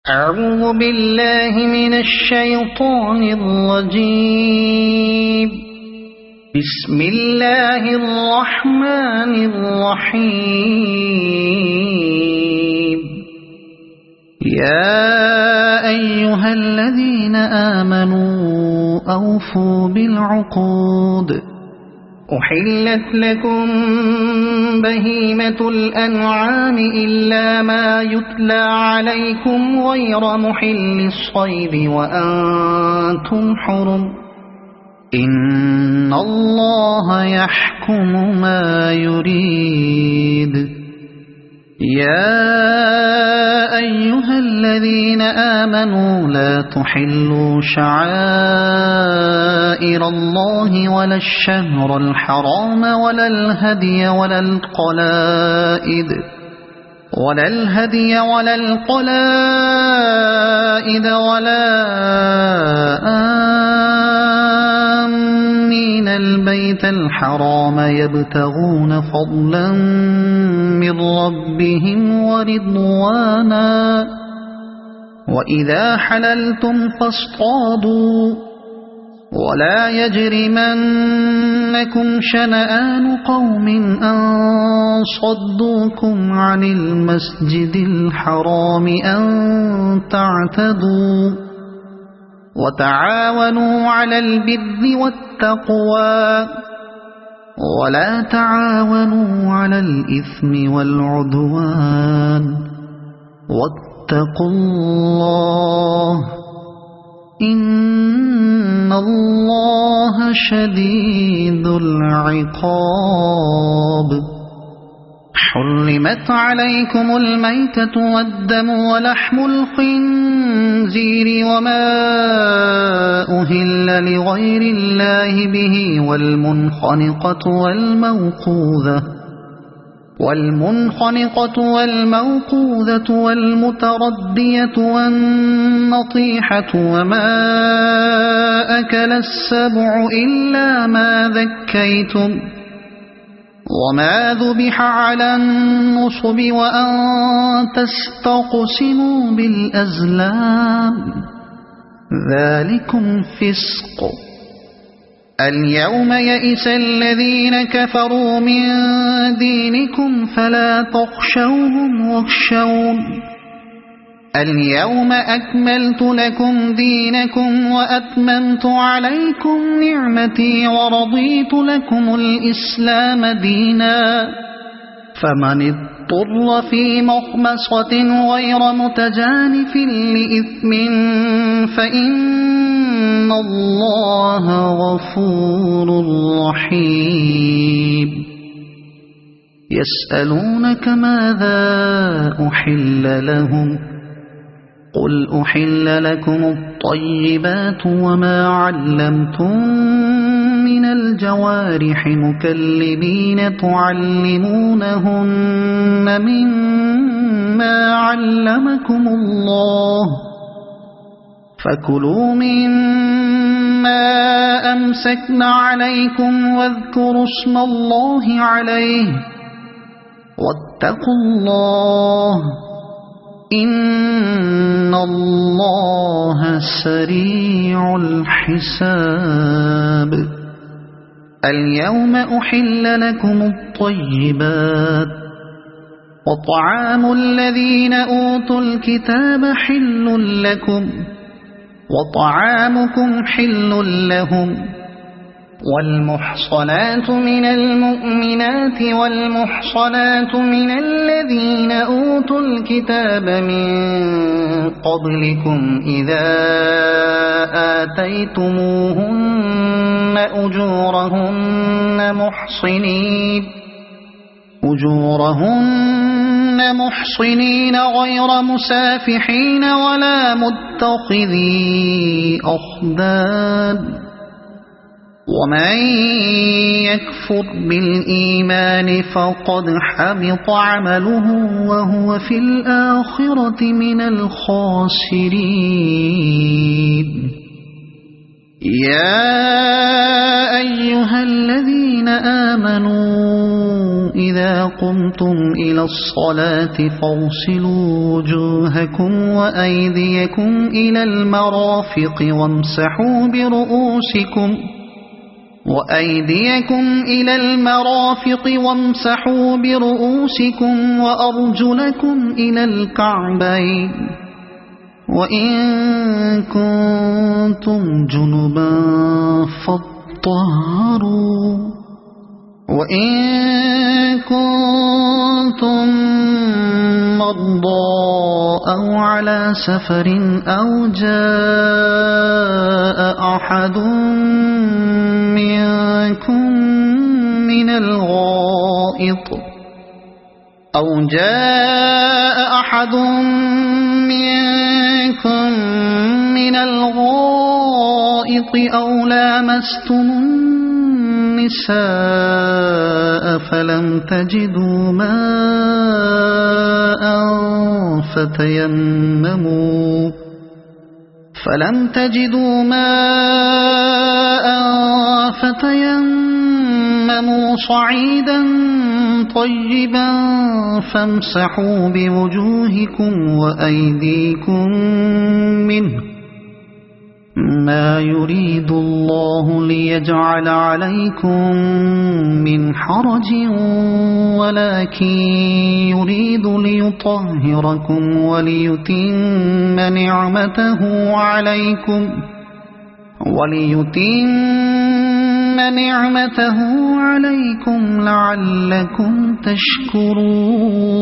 أعوذ بالله من الشيطان الرجيم. بسم الله الرحمن الرحيم. يا أيها الذين آمنوا أوفوا بالعقود. أحلت لكم بهيمة الأنعام إلا ما يتلى عليكم غير محل الصيد وأنتم حرم. إن الله يحكم ما يريد. يا أيها الذين آمنوا لا تحلوا شعائر الله ولا الشهر الحرام ولا الهدي ولا القلائد ولا آمين البيت الحرام يبتغون فضلا من ربهم ورضوانا. وإذا حللتم فاصطادوا ولا يجرمنكم شنآن قوم أن صدوكم عن المسجد الحرام أن تعتدوا. وتعاونوا على البر والتقوى ولا تعاونوا على الإثم والعدوان. واتقوا الله إن الله شديد العقاب. حرمت عليكم الميتة والدم ولحم الخنزير وما أهل لغير الله به والمنخنقة والموقوذة والمتردية والنطيحة وما أكل السبع إلا ما ذكيتم وما ذبح على النصب وأن تستقسموا بالأزلام ذلكم فسق. اليوم يئس الذين كفروا من دينكم فلا تخشوهم واخشون. اليوم أكملت لكم دينكم وأتممت عليكم نعمتي ورضيت لكم الإسلام دينا. فمن اضطر في مخمصة غير متجانف لإثم فإن الله غفور رحيم. يسألونك ماذا أحل لهم قل أحل لكم الطيبات وما علمتم من الجوارح مكلبين تعلمونهن مما علمكم الله فكلوا مما أمسكن عليكم واذكروا اسم الله عليه واتقوا الله إن الله سريع الحساب. اليوم أحل لكم الطيبات وطعام الذين أوتوا الكتاب حل لكم وطعامكم حل لهم. والمحصنات من المؤمنات والمحصنات من الذين أوتوا الكتاب من قبلكم إذا آتيتموهن أجورهن محصنين غير مسافحين ولا متخذي أخدان. ومن يكفر بالإيمان فقد حبط عمله وهو في الآخرة من الخاسرين. يا أيها الذين آمنوا إذا قمتم إلى الصلاة فاغسلوا وجوهكم وأيديكم إلى المرافق وامسحوا برؤوسكم وأرجلكم إلى الكعبين وإن كنتم جنبا فاطهروا وإن كنتم مرضى أو على سفر أو جاء أحد منكم من الغائط أو لامستم النساء فلم تجدوا ماء فتيمموا صعيدا طيبا فامسحوا بوجوهكم وأيديكم منه ما يريد الله ليجعل عليكم من حرج ولكن يريد ليطهركم وليتم نعمته عليكم لعلكم تشكرون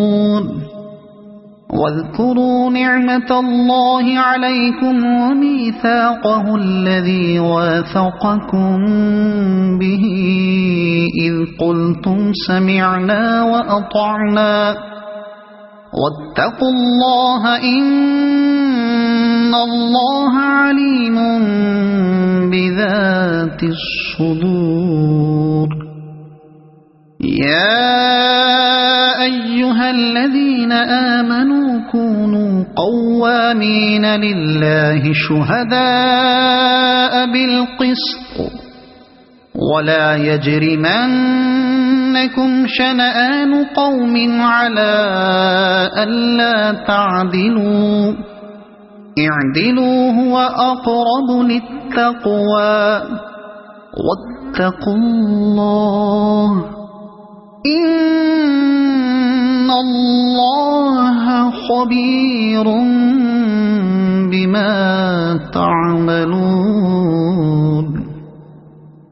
واذكروا نعمة الله عليكم وميثاقه الذي واثقكم به إذ قلتم سمعنا وأطعنا واتقوا الله إن الله عليم بذات الصدور يا أيها الذين آمنوا كونوا قوامين لله شهداء بالقسط ولا يجرمنكم شنآن قوم على ألا تعدلوا اعدلوا هو أقرب للتقوى واتقوا الله إن الله خبير بما تعملون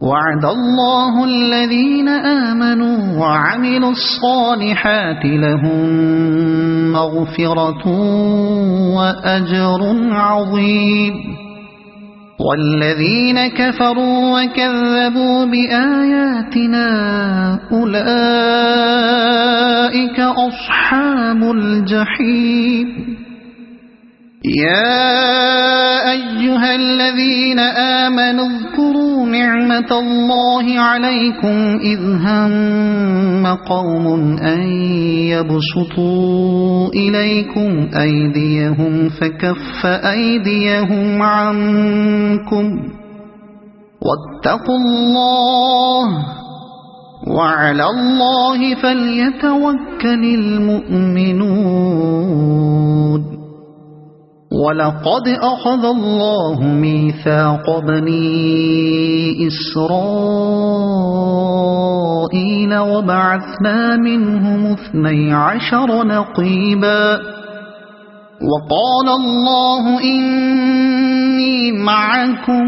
وعد الله الذين آمنوا وعملوا الصالحات لهم مغفرة وأجر عظيم والذين كفروا وكذبوا بآياتنا أولئك أصحاب الجحيم يا أيها الذين آمنوا اذكروا نعمة الله عليكم إذ هم قوم أن يبسطوا إليكم أيديهم فكف أيديهم عنكم واتقوا الله وعلى الله فليتوكل المؤمنون ولقد أخذ الله ميثاق بني إسرائيل وبعثنا منهم 12 نقيبا وقال الله إني معكم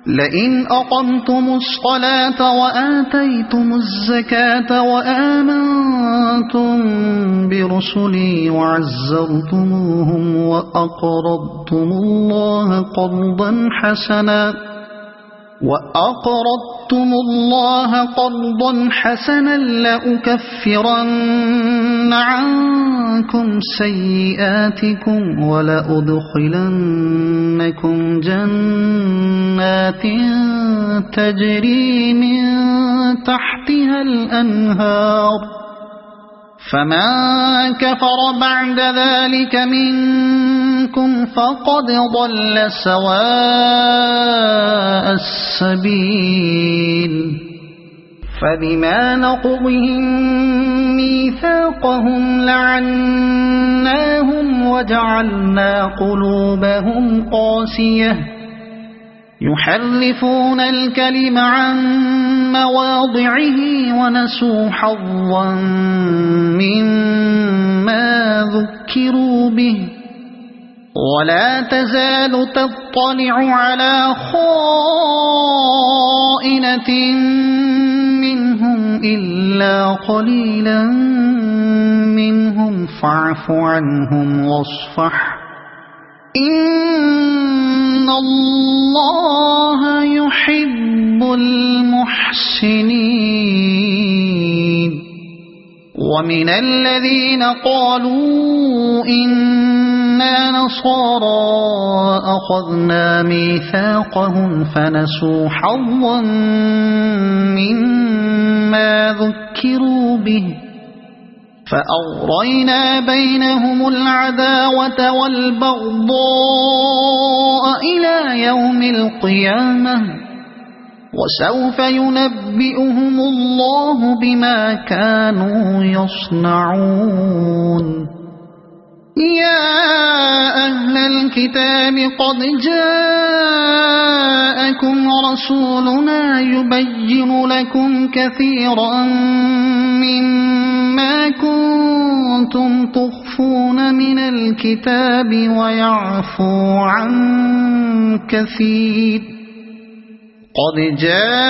لئن أقمتم الصلاة وآتيتم الزكاة وآمنتم برسلي وعزرتموهم وأقرضتم الله قرضا حسنا لأكفرن عنكم سيئاتكم ولأدخلنكم جنات تجري من تحتها الأنهار فمن كفر بعد ذلك منكم فقد ضل سواء السبيل فبما نقضهم ميثاقهم لعناهم وجعلنا قلوبهم قاسية يحرفون الكلم عن مواضعه ونسوا حظا مما ذكروا به ولا تزال تطلع على خائنة منهم إلا قليلا منهم فاعف عنهم واصفح إن الله يحب المحسنين ومن الذين قالوا إنا نصارى أخذنا ميثاقهم فنسوا حظا مما ذكروا به فأغرينا بينهم العداوة والبغضاء إلى يوم القيامة وسوف ينبئهم الله بما كانوا يصنعون يا أهل الكتاب قد جاءكم رسولنا يبين لكم كثيرا مما كنتم تخفون من الكتاب ويعفو عن كثير قد جاءكم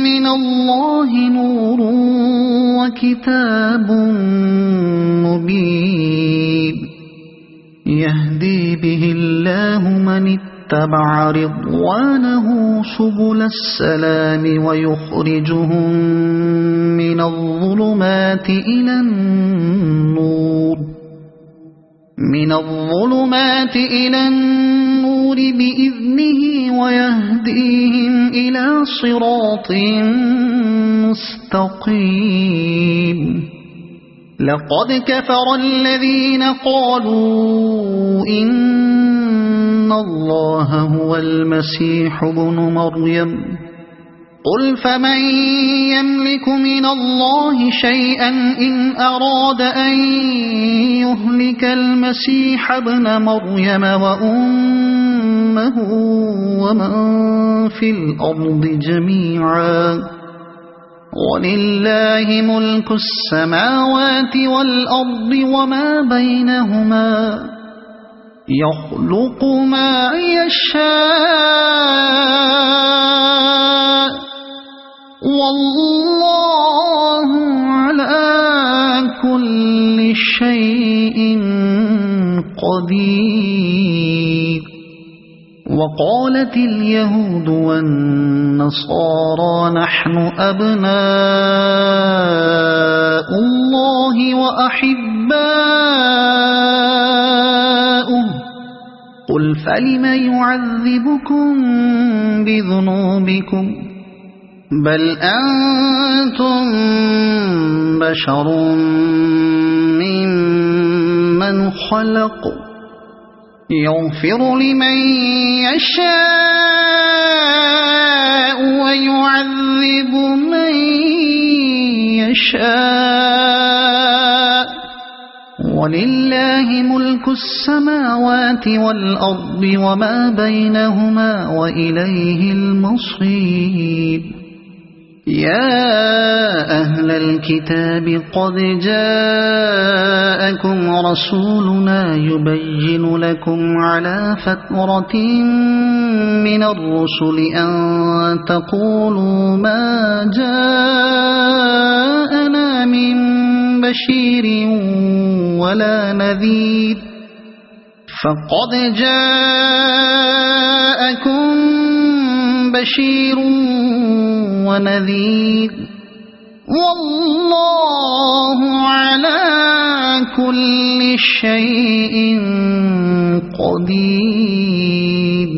من الله نور وكتاب مبين يهدي به الله من اتبع رضوانه سبل السلام ويخرجهم من الظلمات إلى النور بإذنه ويهديهم إلى صراط مستقيم لقد كفر الذين قالوا إن الله هو المسيح ابن مريم قل فمن يملك من الله شيئا إن أراد أن يهلك المسيح ابن مريم وأمه ومن في الأرض جميعا ولله ملك السماوات والأرض وما بينهما يخلق ما يشاء والله على كل شيء قدير وقالت اليهود والنصارى نحن أبناء الله وأحباؤه قل فلم يعذبكم بذنوبكم بل أنتم بشر ممن خلق يغفر لمن يشاء ويعذب من يشاء ولله ملك السماوات والأرض وما بينهما وإليه المصير يا أهل الكتاب قد جاءكم رسولنا يبين لكم على فترة من الرسل أن تقولوا ما جاءنا من بشير ولا نذير فقد جاءكم بشير ونذير والله على كل شيء قدير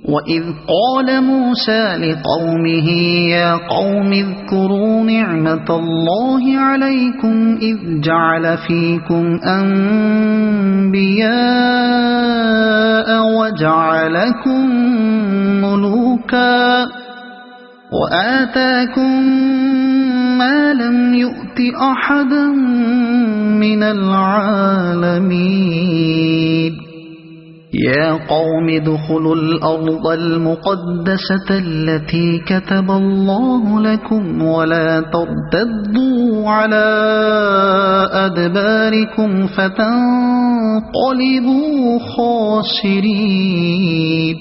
وإذ قال موسى لقومه يا قوم اذكروا نعمة الله عليكم إذ جعل فيكم أنبياء وجعلكم ملوكا وآتاكم ما لم يؤت أحدا من العالمين يا قوم ادخلوا الأرض المقدسة التي كتب الله لكم ولا ترتدوا على أدباركم فتنقلبوا خاسرين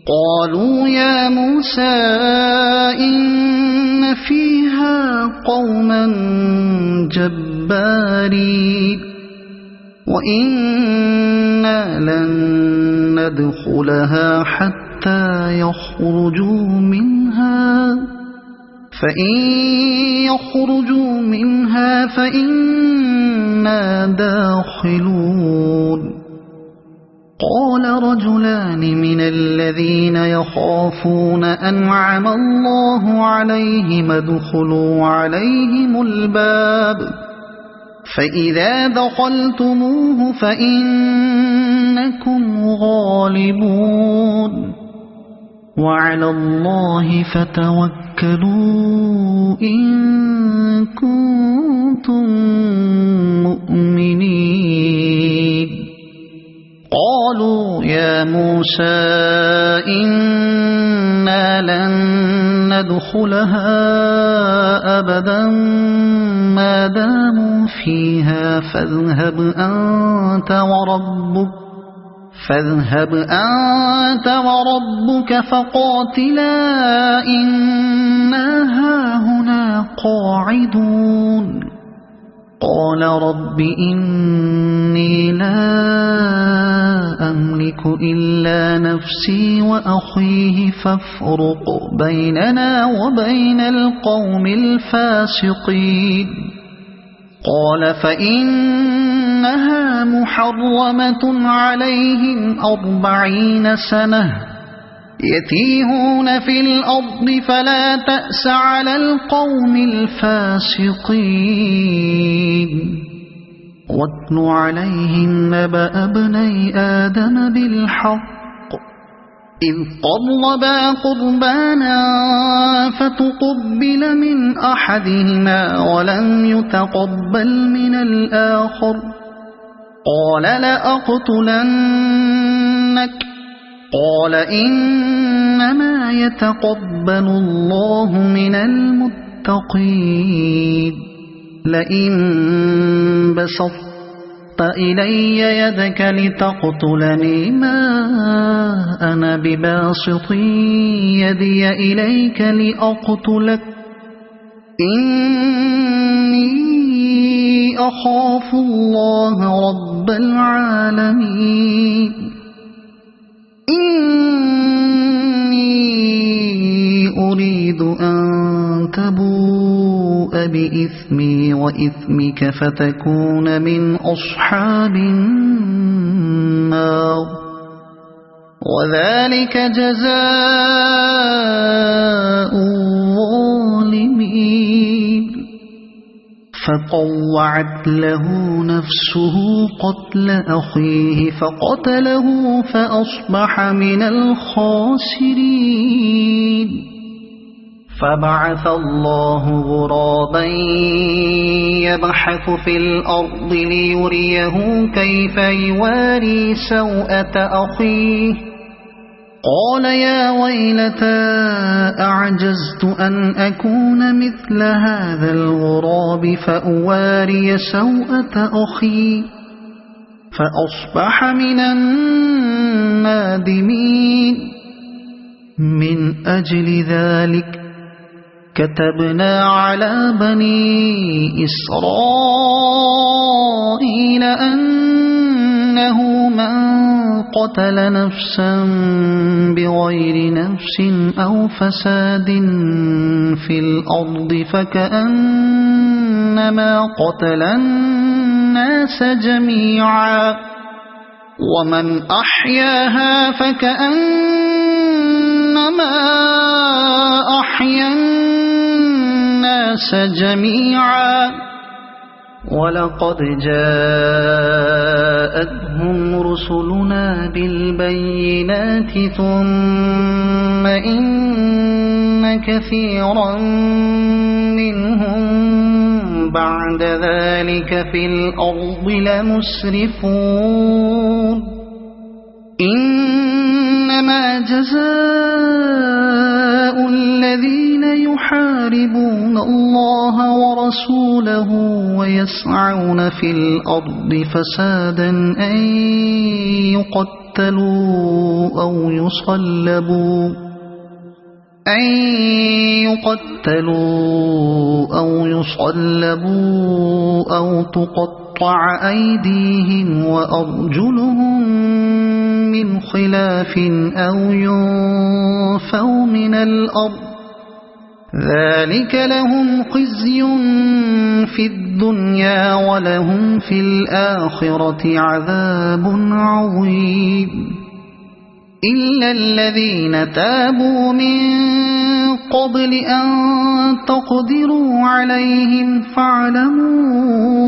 قالوا يا موسى إن فيها قوما جبارين وإنا لن ندخلها حتى يخرجوا منها فإن يخرجوا منها فإنا داخلون قال رجلان من الذين يخافون أنعم الله عليهم ادخلوا عليهم الباب فإذا دخلتموه فإنكم غالبون وعلى الله فتوكلوا إن كنتم مؤمنين قالوا يا موسى إنا لن ندخلها أبدا ما داموا فيها فاذهب أنت وربك فقاتلا إنا هاهنا قاعدون قال رب إني لا أملك إلا نفسي وأخيه فافرق بيننا وبين القوم الفاسقين قال فإنها محرمة عليهم 40 سنة يتيهون في الأرض فلا تأس على القوم الفاسقين واتل عليهم نبأ ابني آدم بالحق إذ قربا قربانا فتقبل من أحدهما ولم يتقبل من الآخر قال لأقتلنك قال إنما يتقبل الله من المتقين لئن بسطت إلي يدك لتقتلني ما أنا بباسط يدي إليك لأقتلك إني أخاف الله رب العالمين إني أريد أن تبوء بإثمي وإثمك فتكون من أصحاب النار وذلك جزاء الظالمين فطوعت له نفسه قتل أخيه فقتله فأصبح من الخاسرين فبعث الله غرابا يبحث في الأرض ليريه كيف يواري سوءة أخيه قال يا ويلتى أعجزت أن أكون مثل هذا الغراب فأواري سوءة أخي فأصبح من النادمين من أجل ذلك كتبنا على بني إسرائيل أنه من قتل نفسا بغير نفس أو فساد في الأرض فكأنما قتل الناس جميعا ومن أحياها فكأنما أحيا الناس جميعا ولقد جاءتهم رسلنا بالبينات ثم إن كثيرا منهم بعد ذلك في الأرض لمسرفون إنما جزاء الذين يحاربون الله ورسوله ويسعون في الأرض فسادا أن يقتلوا أو يصلبوا أو تقطع أيديهم وأرجلهم من خلاف أو ينفوا من الأرض ذلك لهم خزي في الدنيا ولهم في الآخرة عذاب عظيم إلا الذين تابوا من قبل أن تقدروا عليهم فاعلموا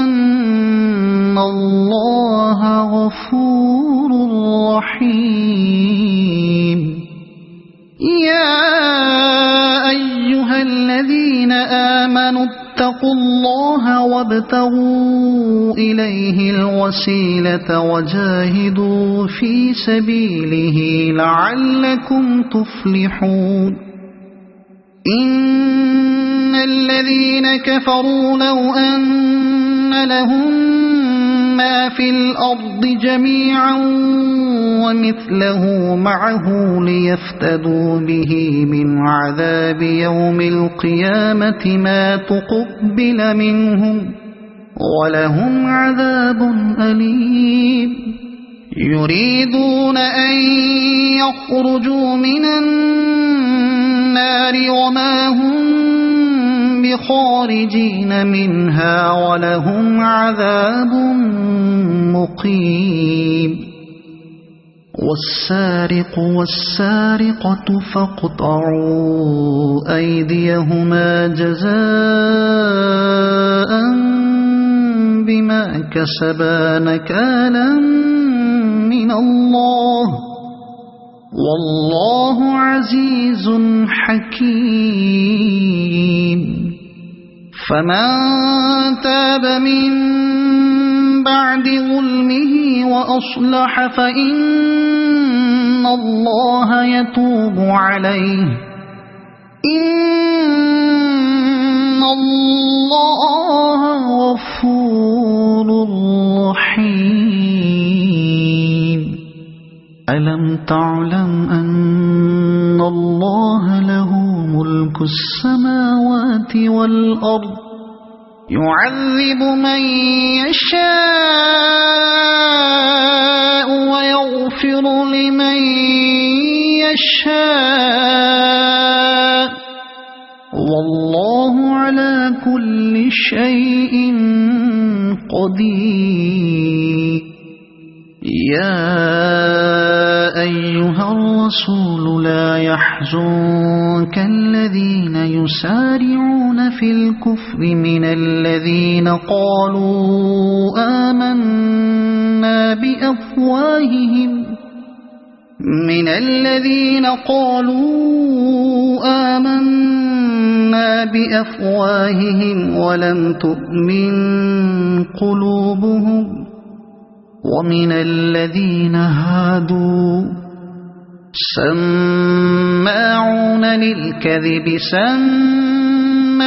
أن الله غفور رحيم يا أيها الذين آمنوا اتقوا الله وابتغوا إليه الوسيلة وجاهدوا في سبيله لعلكم تفلحون إن الذين كفروا لو أن لهم ما في الأرض جميعا ومثله معه ليفتدوا به من عذاب يوم القيامة ما تقبل منهم ولهم عذاب أليم يريدون أن يخرجوا من النار وما هم بخارجين منها ولهم عذاب مقيم والسارق والسارقة فاقطعوا أيديهما جزاء بما كسبا نكالا من الله والله عزيز حكيم فمن تاب من بعد ظلمه وأصلح فإن الله يتوب عليه إن الله غفور رحيم ألم تعلم أن الله له ملك السماوات والأرض يعذب من يشاء ويغفر لمن يشاء والله على كل شيء قدير يا أيها الرسول لا يحزنك الذين يسارعون في الكفر من الذين قالوا آمنا بأفواههم ولم تؤمن قلوبهم ومن الذين هادوا سماعون للكذب سماعون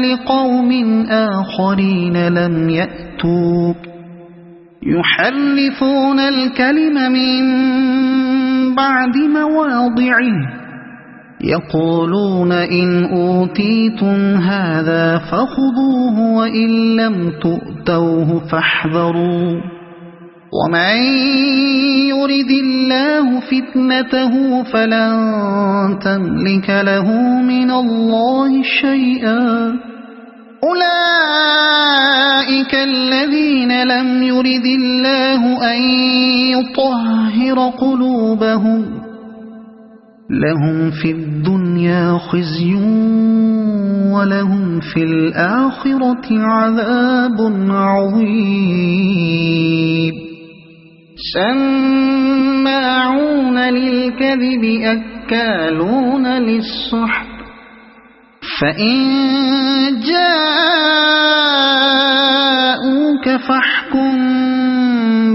لقوم آخرين لم يأتوك يحرفون الكلم من بعد مواضعه يقولون إن أوتيتم هذا فخذوه وإن لم تؤتوه فاحذروا ومن يرد الله فتنته فلن تملك له من الله شيئا أولئك الذين لم يرد الله أن يطهر قلوبهم لهم في الدنيا خزي ولهم في الآخرة عذاب عظيم سماعون للكذب أكالون للسحت فإن جاءوك فاحكم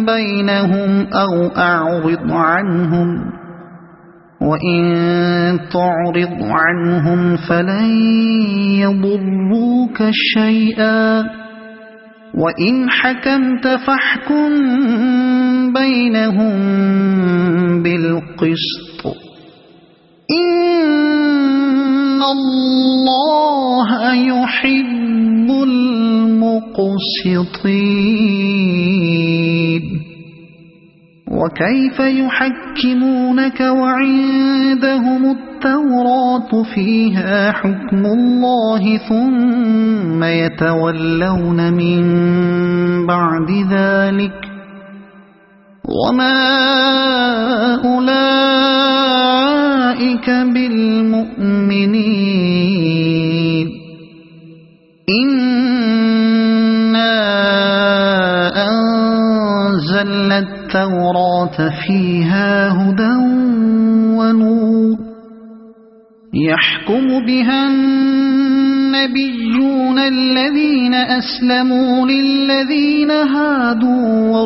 بينهم أو أعرض عنهم وإن تعرض عنهم فلن يضروك شيئا وإن حكمت فاحكم بينهم بالقسط إن الله يحب المقسطين وكيف يحكمونك وعندهم التوراة فيها حكم الله ثم يتولون من بعد ذلك وما أولئك بالمؤمنين إنا أنزلنا التوراة فيها هدى ونور يحكم بها النبيون الذين أسلموا للذين هادوا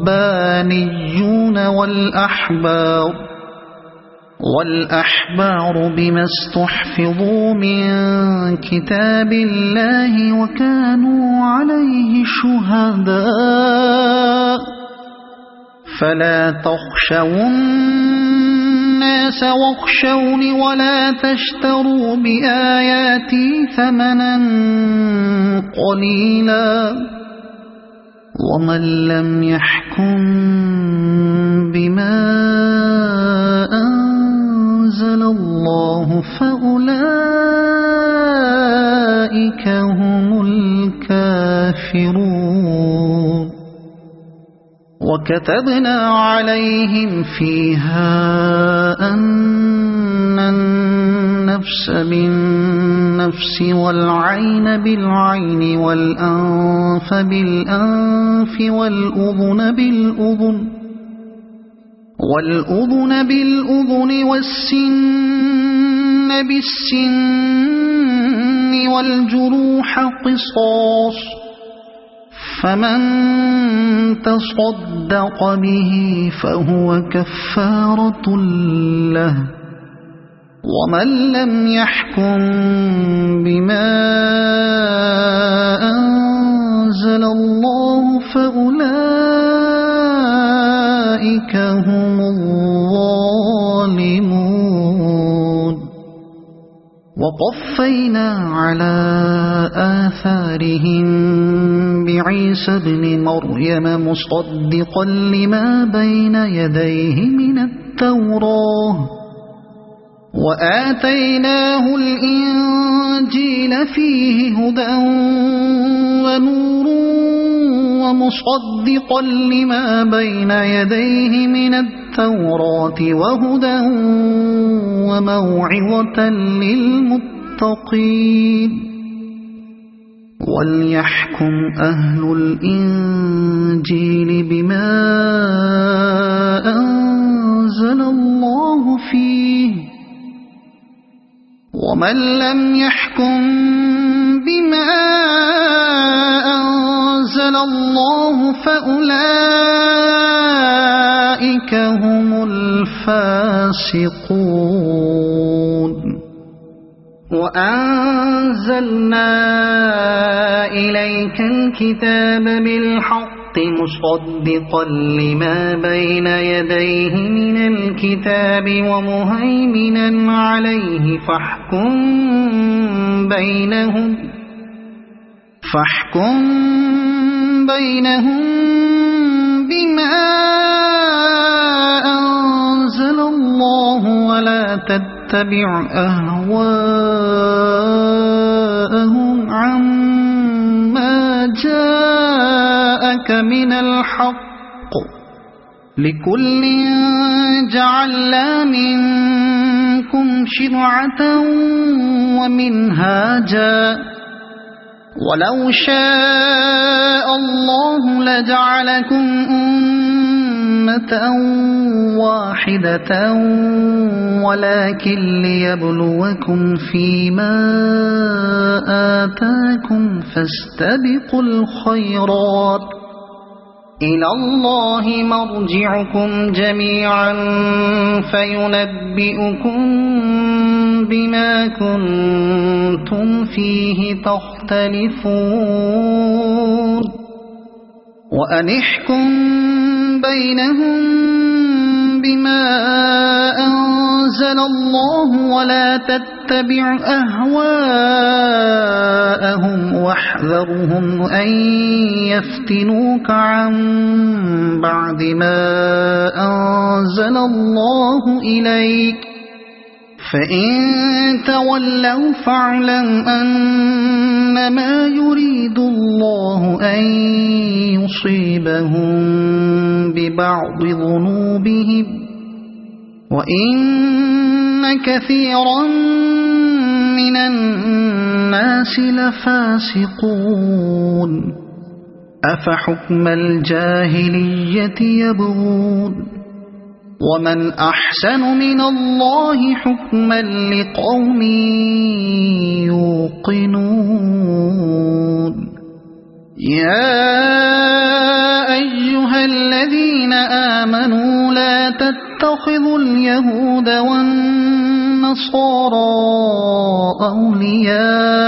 والربانيون والأحبار بما استحفظوا من كتاب الله وكانوا عليه شهداء فلا تخشوا الناس واخشوني ولا تشتروا بآياتي ثمنا قليلا ومن لم يحكم بما أنزل الله فأولئك هم الكافرون وكتبنا عليهم فيها أن النفس بالنفس والعين بالعين والأنف بالأنف والأذن بالأذن والسن بالسن والجروح قصاص فمن تصدق به فهو كفارة له ومن لم يحكم بما أنزل الله فأولئك هم الظالمون وقفينا على آثارهم بعيسى ابن مريم مصدقا لما بين يديه من التوراة وآتيناه الإنجيل فيه هدى ونور ومصدقا لما بين يديه من التوراة وهدى وموعظة للمتقين وليحكم أهل الإنجيل بما أنزل الله فيه ومن لم يحكم بما أنزل الله فأولئك هم الفاسقون وأنزلنا إليك الكتاب بالحق مصدقا لما بين يديه من الكتاب ومهيمنا عليه فاحكم بينهم بما أنزل الله ولا تتبع أهواءهم عما جاءك من الحق لكل جعلنا منكم شرعة ومنهاجا ولو شاء الله لجعلكم أمة واحدة ولكن ليبلوكم فيما آتاكم فاستبقوا الخيرات إلى الله مرجعكم جميعا فينبئكم بما كنتم فيه تختلفون وأنحكم بينهم بما أنزل الله ولا تتبع أهواءهم واحذرهم أن يفتنوك عن بعد ما أنزل الله إليك فإن تولوا فاعلم أنما يريد الله أن يصيبهم ببعض ذنوبهم وإن كثيرا من الناس لفاسقون أفحكم الجاهلية يبغون ومن أحسن من الله حكما لقوم يوقنون يا أيها الذين آمنوا لا تتخذوا اليهود والنصارى أولياء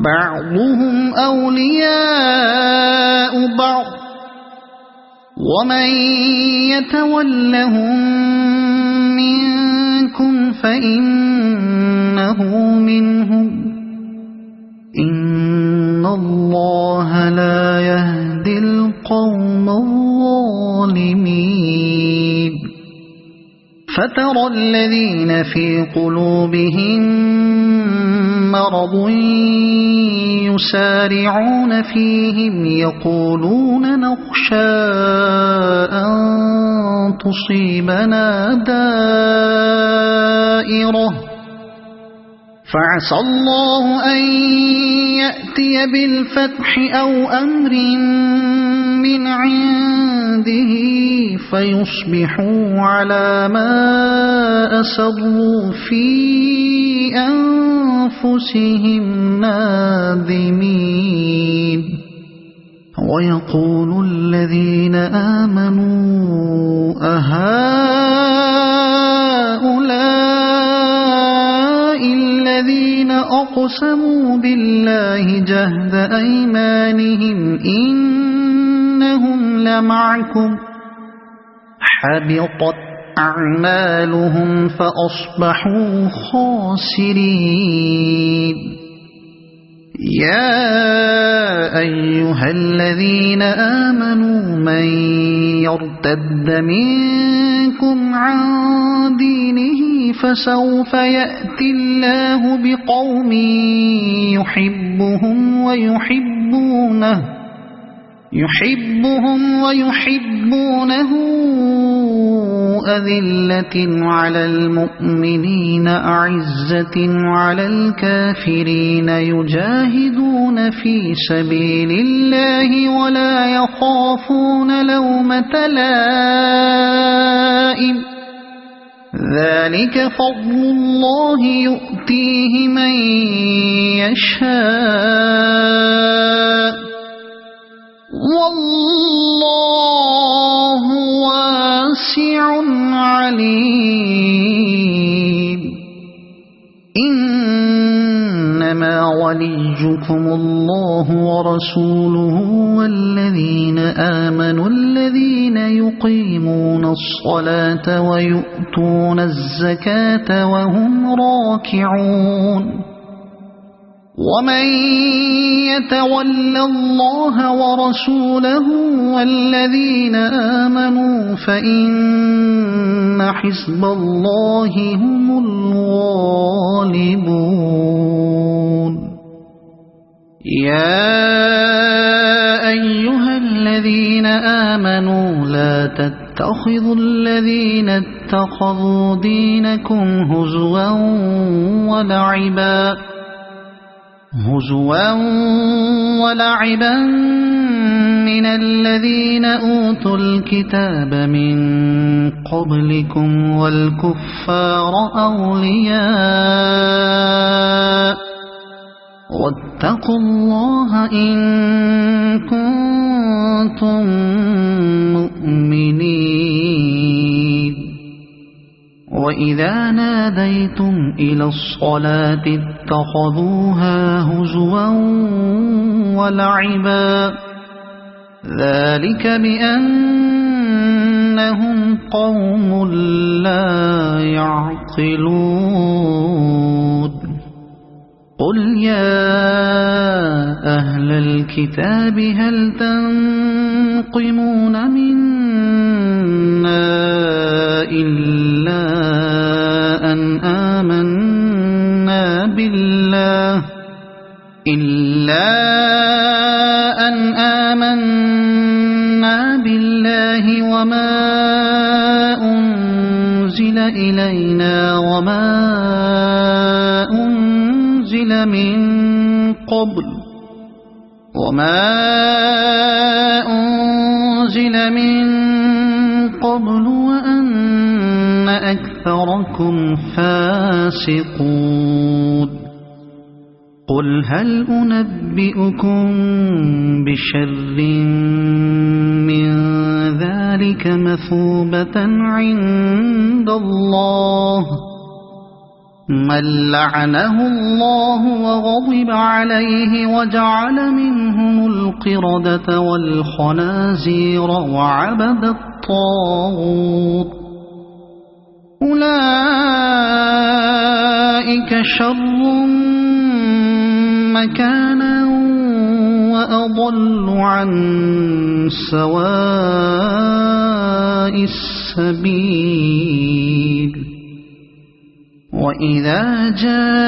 بعضهم أولياء بعض ومن يتولهم منكم فإنه منهم إن الله لا يهدي القوم الظالمين فترى الذين في قلوبهم مرض يسارعون فيهم يقولون نخشى أن تصيبنا دائرة فعسى الله أن يأتي بالفتح أو أمر من عنده فيصبحوا على ما أسروا في أنفسهم نادمين ويقول الذين آمنوا أهؤلاء الذين أقسموا بالله جهد أيمانهم إنهم لمعكم حبطت أعمالهم فأصبحوا خاسرين يا أيها الذين آمنوا من يرتد منكم عن دينه فسوف يأتي الله بقوم يحبهم ويحبونه أذلة على المؤمنين أعزة على الكافرين يجاهدون في سبيل الله ولا يخافون لومة لائم ذلك فضل الله يؤتيه من يشاء والله واسع عليم إنما وليكم الله ورسوله والذين آمنوا الذين يقيمون الصلاة ويؤتون الزكاة وهم راكعون ومن يتول الله ورسوله والذين آمنوا فإن حزب الله هم الغالبون يا أيها الذين آمنوا لا تتخذوا الذين اتخذوا دينكم هزوا ولعبا من الذين أوتوا الكتاب من قبلكم والكفار أولياء واتقوا الله إن كنتم مؤمنين وإذا ناديتم إلى الصلاة اتخذوها هزوا ولعبا ذلك بأنهم قوم لا يعقلون قل يا أهل الكتاب هل تنقمون منا إلا أن آمنا بالله وما أنزل إلينا وما أنزل من قبل وأن أكثركم فاسقون قل هل أنبئكم بشر من ذلك مثوبة عند الله من لعنه الله وغضب عليه وجعل منهم القردة والخنازير وعبد الطاغوت أولئك شر مكانا وأضل عن سواء السبيل وإذا جاءوكم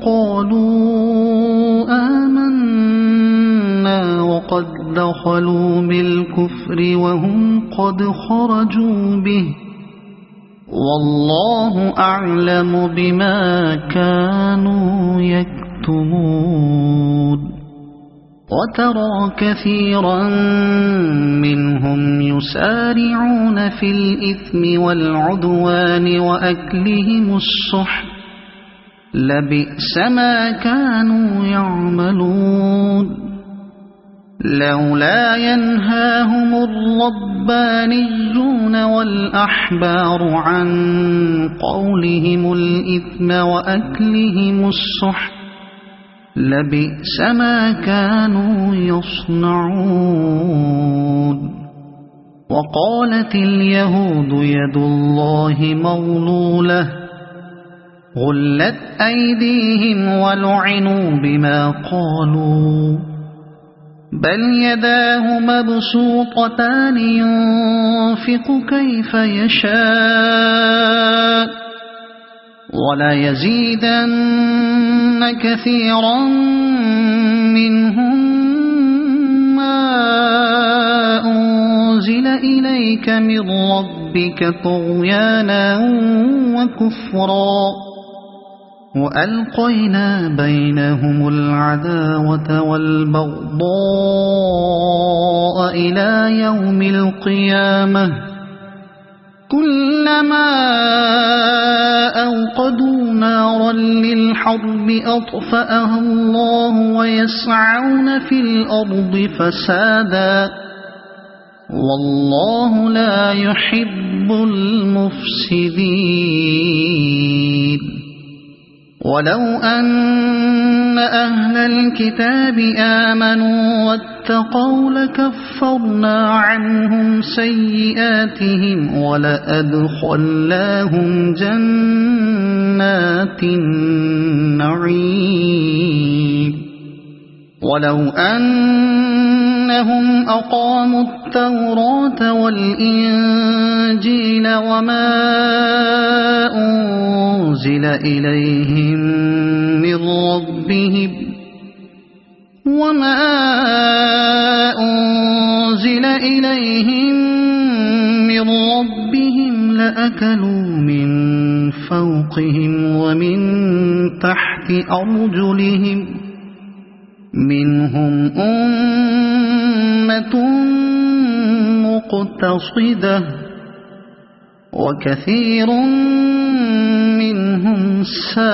قالوا آمنا وقد دخلوا بالكفر وهم قد خرجوا به والله أعلم بما كانوا يكتمون وترى كثيرا منهم يسارعون في الإثم والعدوان وأكلهم السحت لبئس ما كانوا يعملون لولا ينهاهم الربانيون والأحبار عن قولهم الإثم وأكلهم السحت لبئس ما كانوا يصنعون وقالت اليهود يد الله مغلولة غلت أيديهم ولعنوا بما قالوا بل يداه مبسوطتان ينفق كيف يشاء ولا يزيدن كثيرا منهم ما أنزل إليك من ربك طغيانا وكفرا وألقينا بينهم العداوة والبغضاء إلى يوم القيامة كلما أوقدوا نارا للحرب أطفأها الله ويسعون في الأرض فسادا والله لا يحب المفسدين ولو أن أهل الكتاب آمنوا واتقوا لكفرنا عنهم سيئاتهم ولأدخلناهم جنات النعيم ولو أنهم أقاموا التوراة والإنجيل وما أنزل إليهم من ربهم لأكلوا من فوقهم ومن تحت أرجلهم منهم أمة مقتصدة وكثير منهم ساء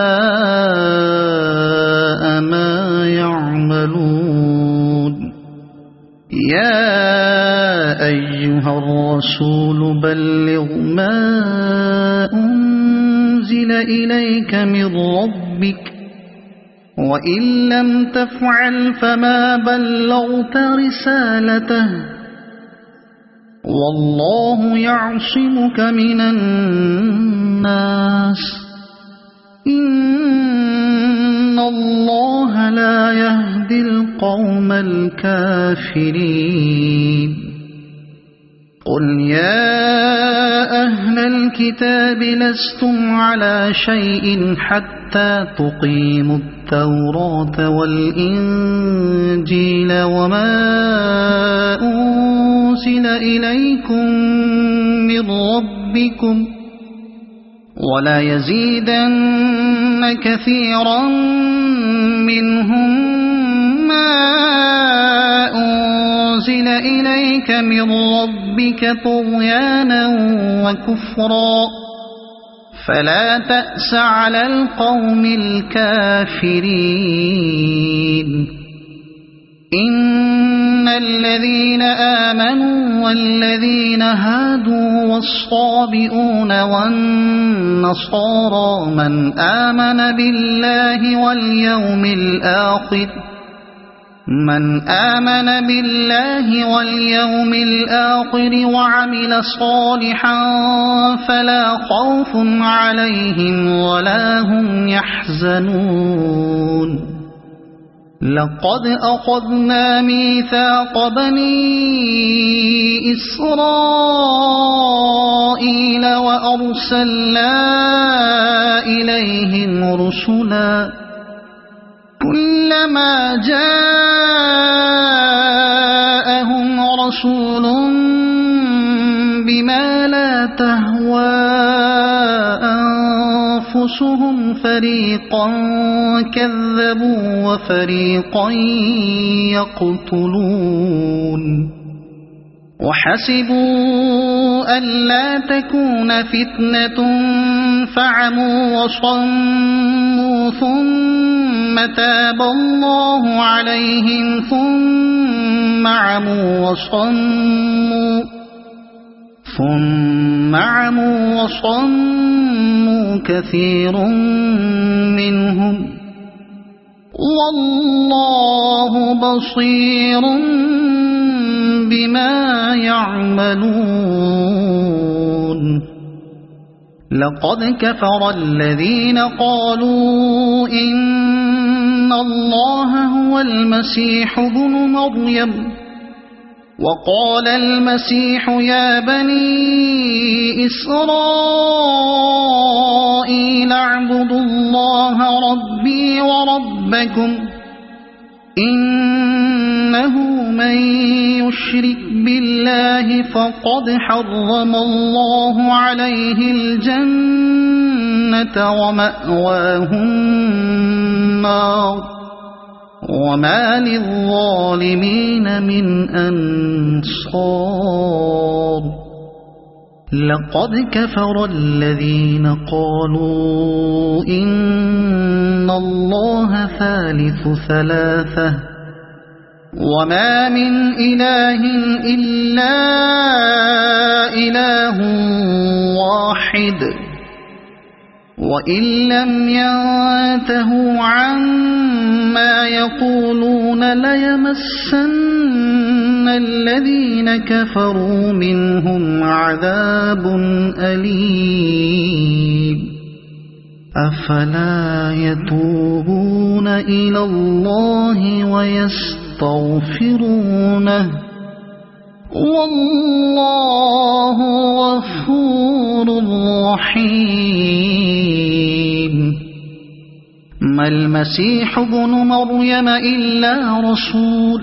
ما يعملون يا أيها الرسول بلغ ما أنزل إليك من ربك وإن لم تفعل فما بلغت رسالته والله يعصمك من الناس إن الله لا يهدي القوم الكافرين قل يا أهل الكتاب لستم على شيء حتى تقيموا التوراة والإنجيل وما أنزل إليكم من ربكم ولا يزيدن كثيرا منهم ما أنزل إليك من ربك طغيانا وكفرا فلا تأس على القوم الكافرين إن الذين آمنوا والذين هادوا والصابئون والنصارى من آمن بالله واليوم الآخر وعمل صالحا فلا خوف عليهم ولا هم يحزنون لقد أخذنا ميثاق بني إسرائيل وأرسلنا إليهم رسلا كلما جاءهم رسول بما لا تهوى أنفسهم فريقا كذبوا وفريقا يقتلون وحسبوا ألا تكون فتنة فعموا وصموا ثم تاب الله عليهم ثم عموا وصموا كثير منهم والله بصير بما يعملون لقد كفر الذين قالوا إن الله هو المسيح ابن مريم وقال المسيح يا بني إسرائيل اعبدوا الله ربي وربكم إنه من يشرك بالله فقد حرم الله عليه الجنة ومأواه النار وما للظالمين من أنصار لقد كفر الذين قالوا إن الله ثالث ثلاثة وما من إله إلا إله واحد وإن لم ينتهوا عما يقولون ليمسن الذين كفروا منهم عذاب أليم أفلا يتوبون إلى الله ويستغفرونه والله غفور رحيم ما المسيح ابن مريم إلا رسول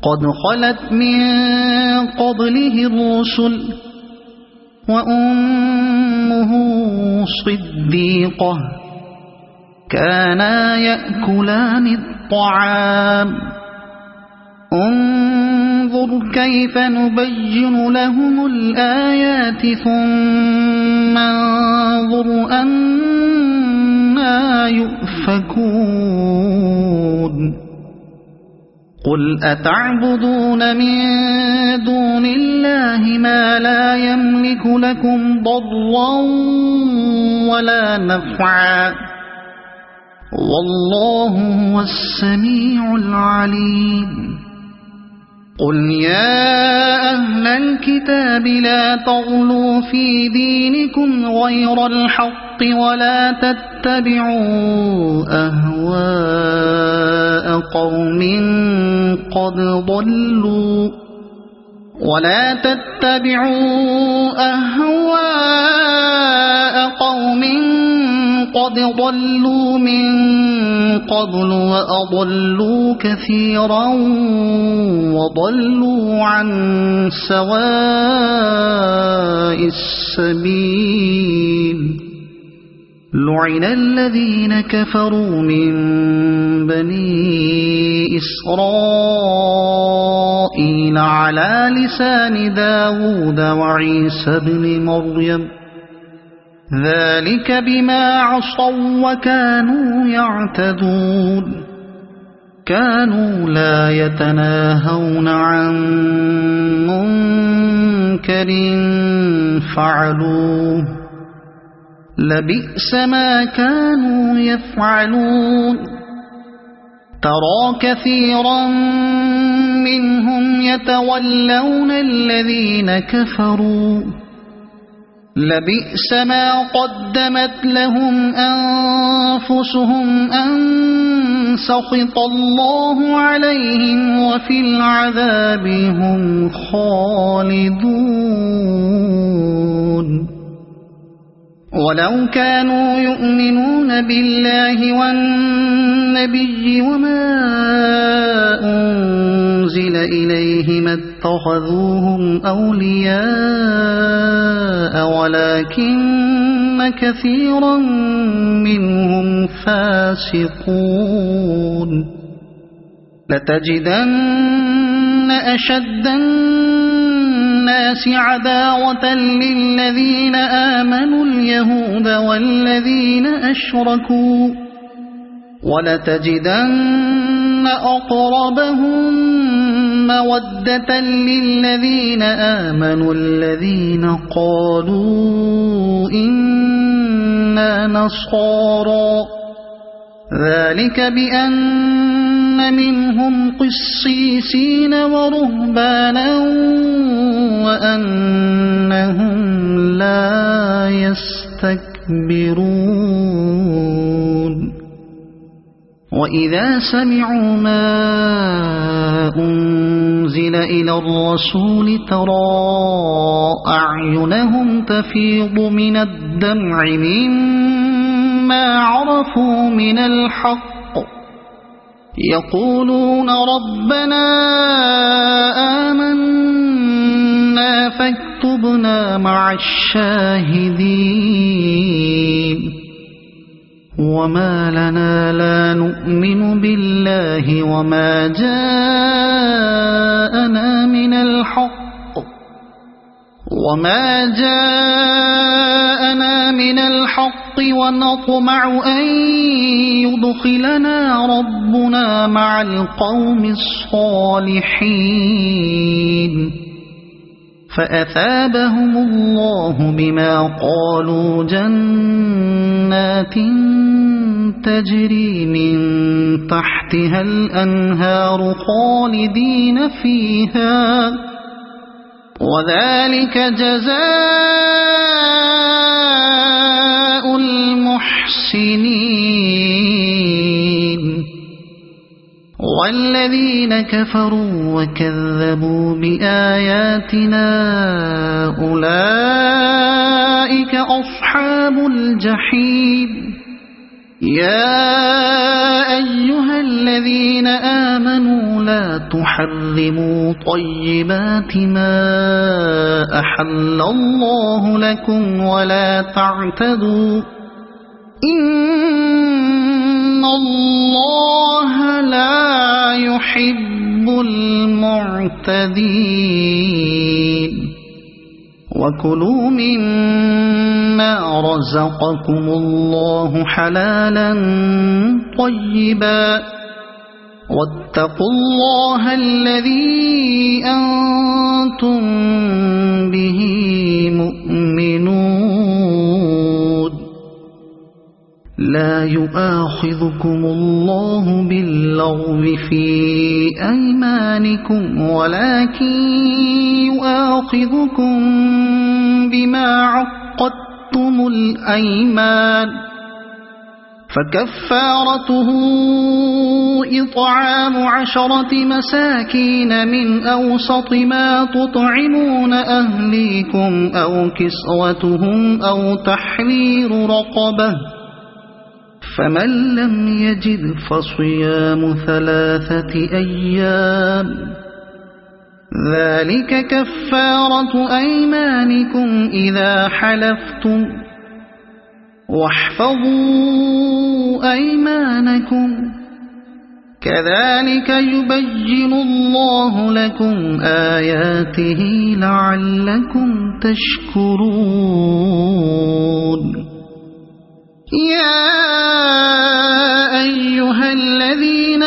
قد خلت من قبله الرسل وأمه صديقة كانا يأكلان الطعام انظر كيف نبين لهم الآيات ثم انظر أنا يؤفكون قل أتعبدون من دون الله ما لا يملك لكم ضرا ولا نفعا والله هو السميع العليم قل يا أهل الكتاب لا تغلوا في دينكم غير الحق ولا تتبعوا أهواء قوم قد ضلوا من قبل وأضلوا كثيرا وضلوا عن سواء السبيل لعن الذين كفروا من بني إسرائيل على لسان داود وعيسى بن مريم ذلك بما عصوا وكانوا يعتدون كانوا لا يتناهون عن منكر فعلوه لبئس ما كانوا يفعلون ترى كثيرا منهم يتولون الذين كفروا لبئس ما قدمت لهم أنفسهم أن سخط الله عليهم وفي العذاب هم خالدون ولو كانوا يؤمنون بالله والنبي وما أنزل إليه ما اتخذوهم أولياء ولكن كثيرا منهم فاسقون لتجدن أشد الناس عداوة للذين آمنوا اليهود والذين أشركوا ولتجدن أقربهم مودة للذين آمنوا الذين قالوا إنا نصارى ذلك بأن منهم قسيسين ورهبانا وأنهم لا يستكبرون وإذا سمعوا ما أنزل إلى الرسول ترى أعينهم تفيض من الدمع مما عرفوا من الحق يقولون ربنا آمنا فاكتبنا مع الشاهدين وما لنا لا نؤمن بالله وما جاءنا من الحق ونطمع أن يدخلنا ربنا مع القوم الصالحين فأثابهم الله بما قالوا جنات تجري من تحتها الأنهار خالدين فيها وذلك جزاء المحسنين والذين كفروا وكذبوا بآياتنا أولئك أصحاب الجحيم يا أيها الذين آمنوا لا تحرموا طيبات ما أحل الله لكم ولا تعتدوا إن الله لا يحب المعتدين وكلوا مما رزقكم الله حلالا طيبا واتقوا الله الذي أنتم به مؤمنون لا يؤاخذكم الله باللغو في أيمانكم ولكن يؤاخذكم بما عقدتم الأيمان فكفارته إطعام 10 مساكين من أوسط ما تطعمون أهليكم أو كسوتهم أو تحرير رقبة فمن لم يجد فصيام 3 أيام ذلك كفارة أيمانكم إذا حلفتم واحفظوا أيمانكم كذلك يبين الله لكم آياته لعلكم تشكرون يا أيها الذين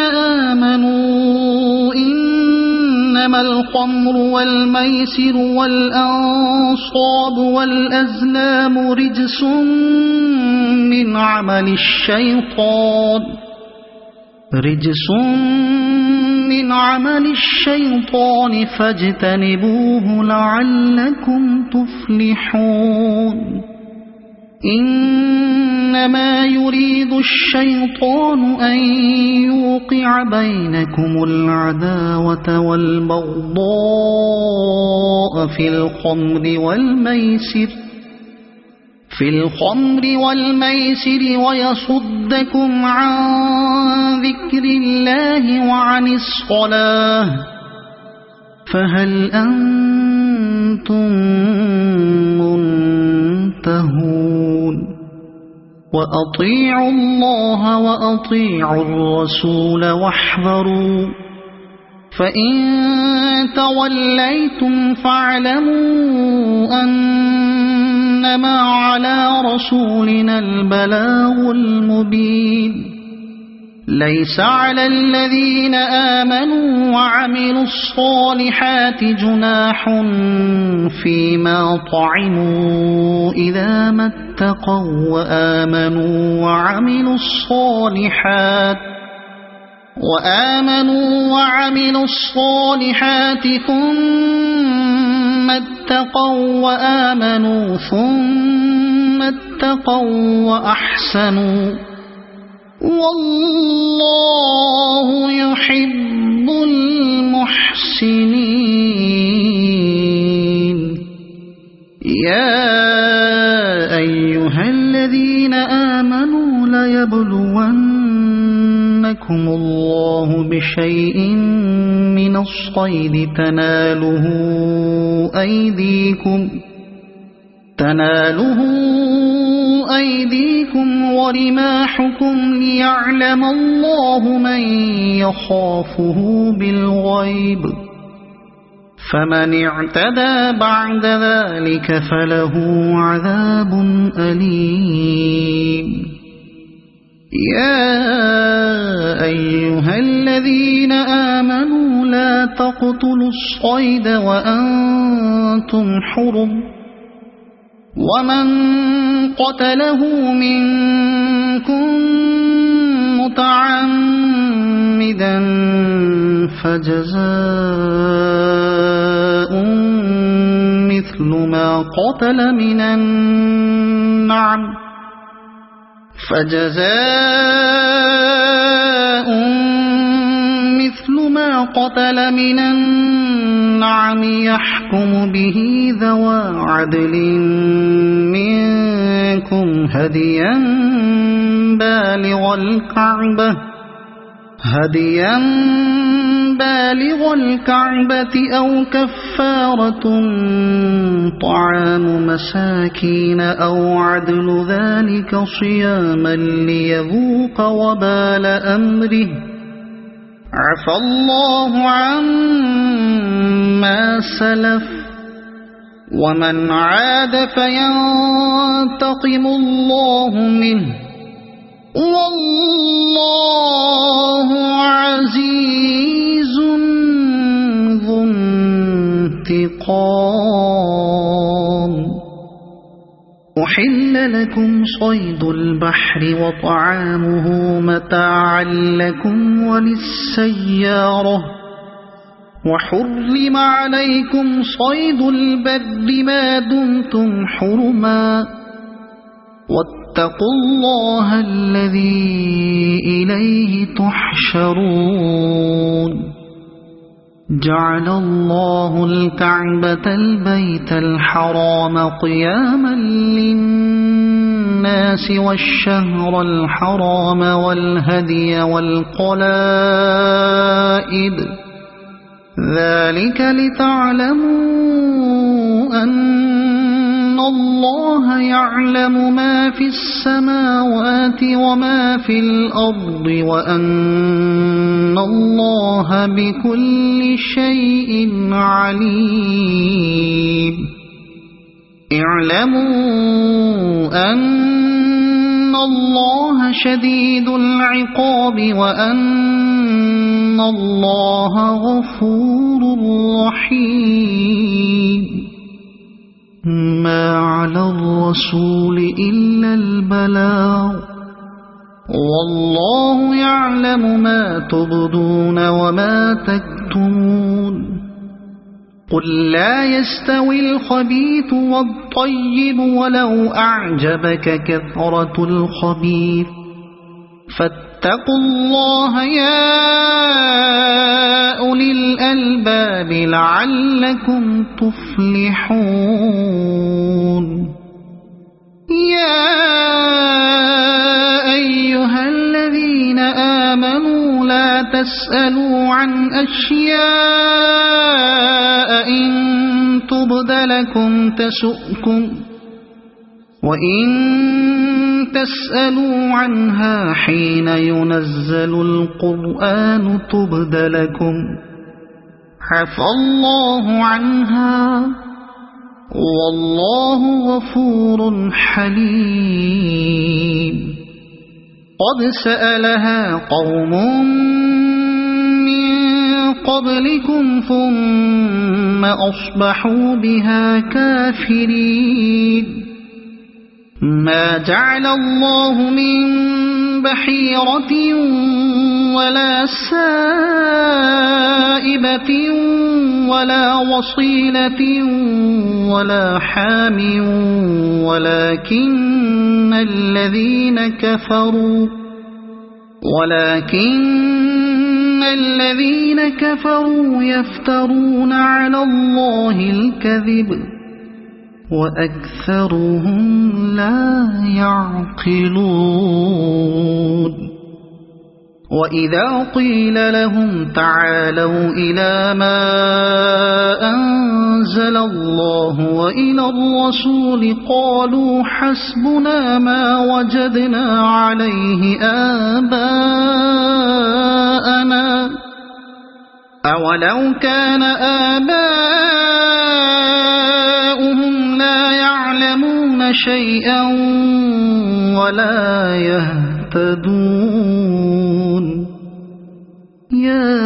آمنوا إنما الخمر والميسر والأنصاب والأزلام رجس من عمل الشيطان فاجتنبوه لعلكم تفلحون إنما يريد الشيطان أن يوقع بينكم العداوة والبغضاء في الخمر والميسر ويصدكم عن ذكر الله وعن الصلاة فهل أنتم منتهون وأطيعوا الله وأطيعوا الرسول واحذروا فإن توليتم فاعلموا أنما على رسولنا البلاغ المبين ليس على الذين آمنوا وعملوا الصالحات جناح فيما طعموا إذا ما اتقوا وآمنوا وعملوا الصالحات ثم اتقوا وآمنوا ثم اتقوا وأحسنوا والله يحب المحسنين يا أيها الذين آمنوا ليبلونكم الله بشيء من الصيد تناله أيديكم ورماحكم ليعلم الله من يخافه بالغيب فمن اعتدى بعد ذلك فله عذاب أليم يا أيها الذين آمنوا لا تقتلوا الصيد وأنتم حرم ومن قتله منكم متعمدا فجزاء مثل ما قتل من النعم يحكم به ذوى عدل منكم هديا بالغ الكعبة أو كفارة طعام مساكين أو عدل ذلك صياما ليذوق وبال أمره عفى الله عما سلف ومن عاد فينتقم الله منه والله عزيز ذو انتقام. أحل لكم صيد البحر وطعامه متاعا لكم وللسيارة وحرم عليكم صيد البر ما دمتم حرما واتقوا الله الذي إليه تحشرون. جعل الله الكعبة البيت الحرام قياما للناس والشهر الحرام والهدي والقلائد ذلك لتعلموا أن الله يعلم ما في السماوات وما في الأرض وأن الله بكل شيء عليم. اعلموا أن الله شديد العقاب وأن الله غفور رحيم. ما على الرسول إلا البلاغ والله يعلم ما تبدون وما تكتمون. قل لا يستوي الخبيث والطيب ولو أعجبك كثرة الخبيث فاتقوا الله يا أولي الألباب لعلكم تفلحون. يا أيها الذين آمنوا لا تسألوا عن أشياء إن تبد لكم تسؤكم وإن تسألوا عنها حين ينزل القرآن تبد لكم عفى الله عنها والله غفور حليم. قد سألها قوم من قبلكم ثم أصبحوا بها كافرين. ما جعل الله من بحيرة ولا سائبة ولا وصيلة ولا حام ولكن الذين كفروا يفترون على الله الكذب وأكثرهم لا يعقلون. وإذا قيل لهم تعالوا إلى ما أنزل الله وإلى الرسول قالوا حسبنا ما وجدنا عليه آباءنا أولو كان آباؤهم لا يعلمون شيئا ولا يهتدون. يا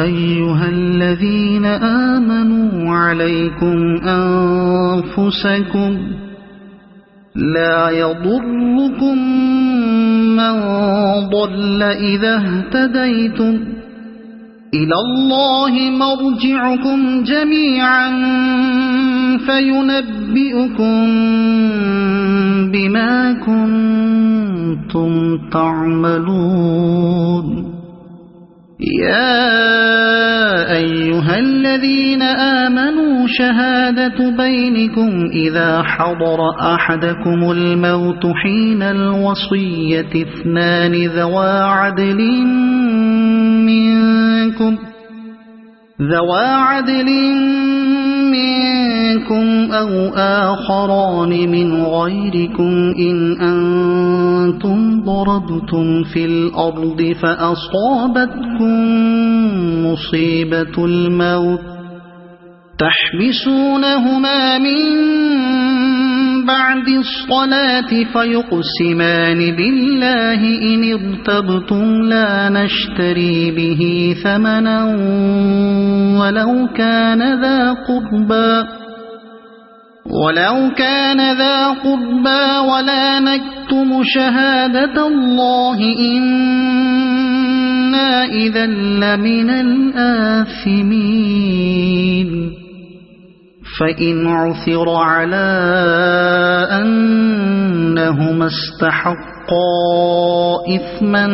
أيها الذين آمنوا عليكم أنفسكم لا يضركم من ضل إذا اهتديتم إلى الله مرجعكم جميعا فينبئكم بما كنتم تعملون. يا أيها الذين آمنوا شهادة بينكم إذا حضر أحدكم الموت حين الوصية اثنان ذوى عدل منكم ذوى عدل منكم أو آخران من غيركم إن أنتم ضربتم في الأرض فأصابتكم مصيبة الموت تحبسونهما من بعد الصلاة فيقسمان بالله إن ارتبتم لا نشتري به ثمنا ولو كان ذا قربى ولا نكتم شهادة الله إنا إذا لمن الآثمين فإن عثر على أنهما استحقا إثما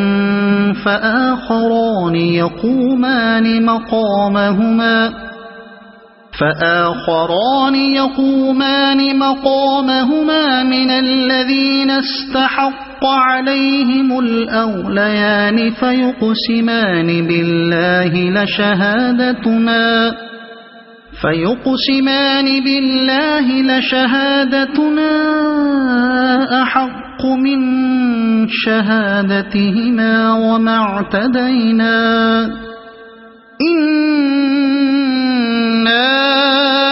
فآخران يقومان مقامهما من الذين استحق عليهم الأوليان فيقسمان بالله لشهادتنا أحق من شهادتهما وما اعتدينا إنا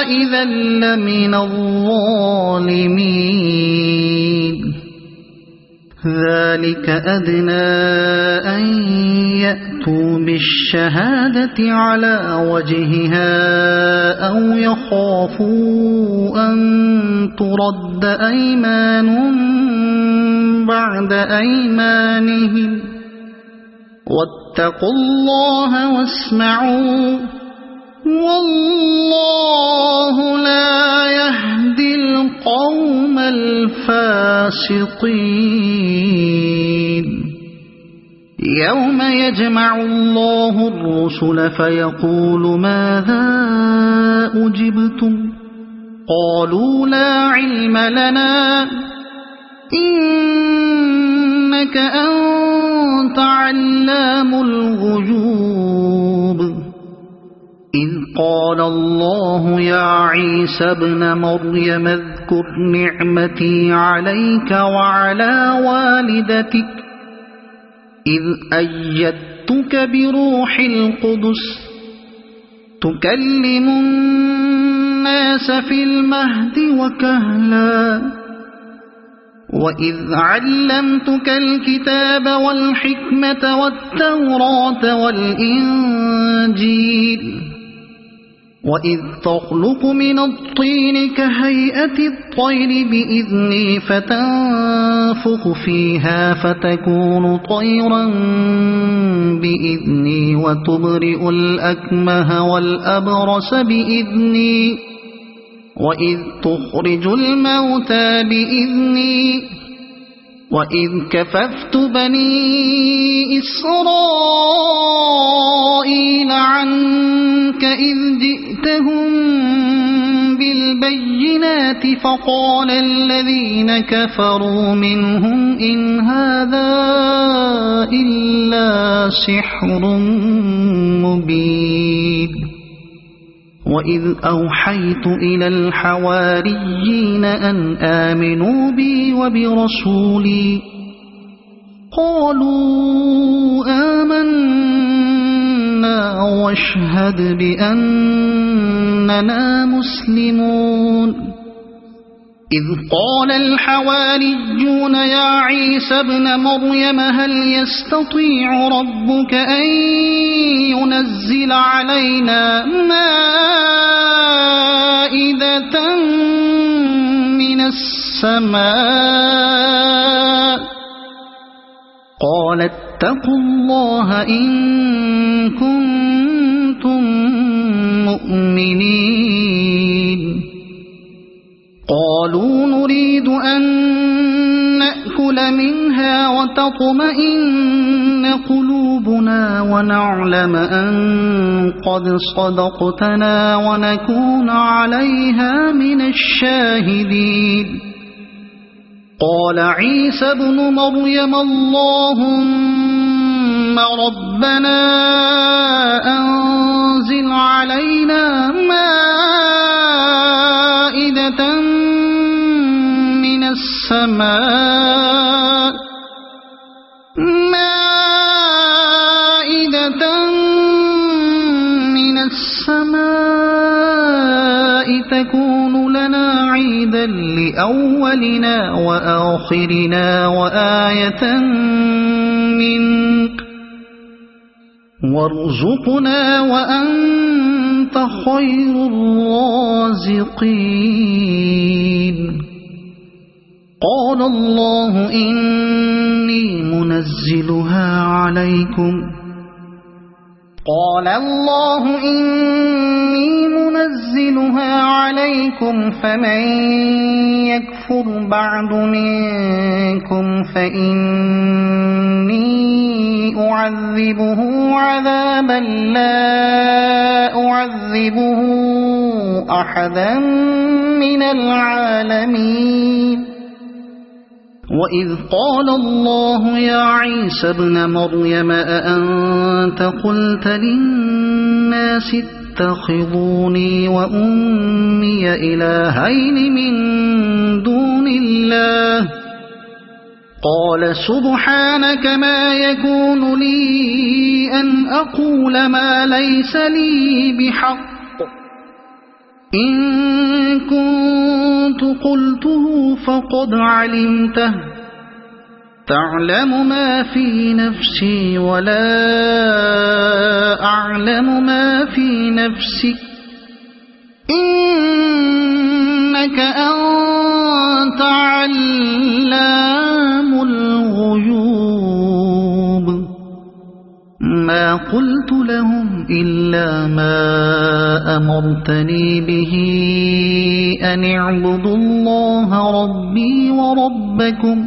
إذا لمن الظالمين ذلك أدنى أن يأتوا بالشهادة على وجهها أو يخافوا أن ترد أيمان بعد أيمانهم واتقوا الله واسمعوا والله لا يهدي القوم الفاسقين يوم يجمع الله الرسل فيقول ماذا أجبتم قالوا لا علم لنا إنك أنت علام الغيوب إذ قال الله يا عيسى ابن مريم اذكر نعمتي عليك وعلى والدتك إذ أيدتك بروح القدس تكلم الناس في المهد وكهلا وإذ علمتك الكتاب والحكمة والتوراة والإنجيل وإذ تخلق من الطين كهيئة الطير بإذني فتنفخ فيها فتكون طيرا بإذني وتبرئ الأكمه والأبرص بإذني وإذ تخرج الموتى بإذني وإذ كففت بني إسرائيل عنك إذ جئتهم بالبينات فقال الذين كفروا منهم إن هذا إلا سحر مبين وإذ أوحيت إلى الحواريين أن آمنوا بي وبرسولي قالوا آمنا واشهد بأننا مسلمون إذ قال الحواريون يا عيسى ابن مريم هل يستطيع ربك أن ينزل علينا مائدة من السماء قال اتقوا الله إن كنتم مؤمنين قالوا نريد أن نأكل منها وتطمئن قلوبنا ونعلم أن قد صدقتنا ونكون عليها من الشاهدين قال عيسى ابن مريم اللهم ربنا أنزل علينا السماء مائدة من السماء تكون لنا عيدا لأولنا وآخرنا وآية منك وارزقنا وأنت خير الرازقين قال الله إني منزلها عليكم فمن يكفر بعد منكم فإني أعذبه عذابا لا أعذبه أحدا من العالمين وإذ قال الله يا عيسى ابن مريم أأنت قلت للناس اتخذوني وأمي إلهين من دون الله قال سبحانك ما يكون لي أن أقول ما ليس لي بحق إن كنت قلته فقد علمته تعلم ما في نفسي ولا أعلم ما في نفسك إنك أنت علام الغيوب ما قلت لهم إلا ما أمرتني به أن اعبدوا الله ربي وربكم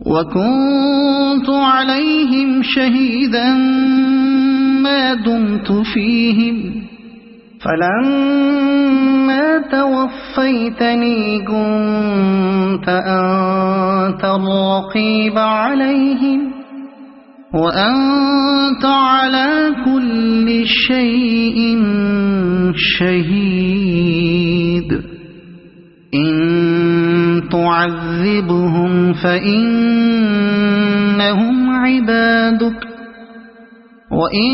وكنت عليهم شهيدا ما دمت فيهم فلما توفيتني كنت أنت الرقيب عليهم وأنت على كل شيء شهيد إن تعذبهم فإنهم عبادك وإن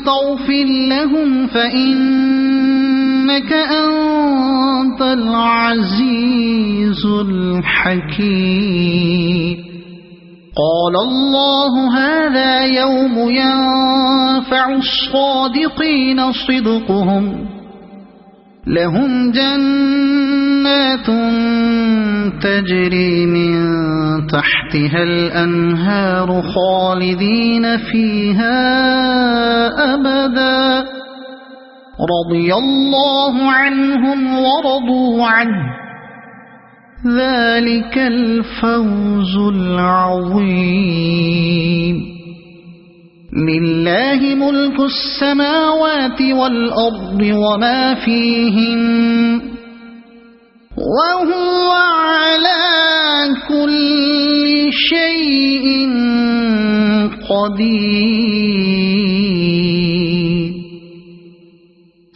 تغفر لهم فإنك أنت العزيز الحكيم قال الله هذا يوم ينفع الصادقين صدقهم لهم جنات تجري من تحتها الأنهار خالدين فيها أبدا رضي الله عنهم ورضوا عنه ذلك الفوز العظيم لله ملك السماوات والأرض وما فيهن وهو على كل شيء قدير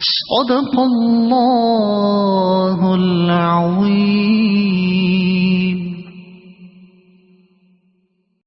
صدق الله العظيم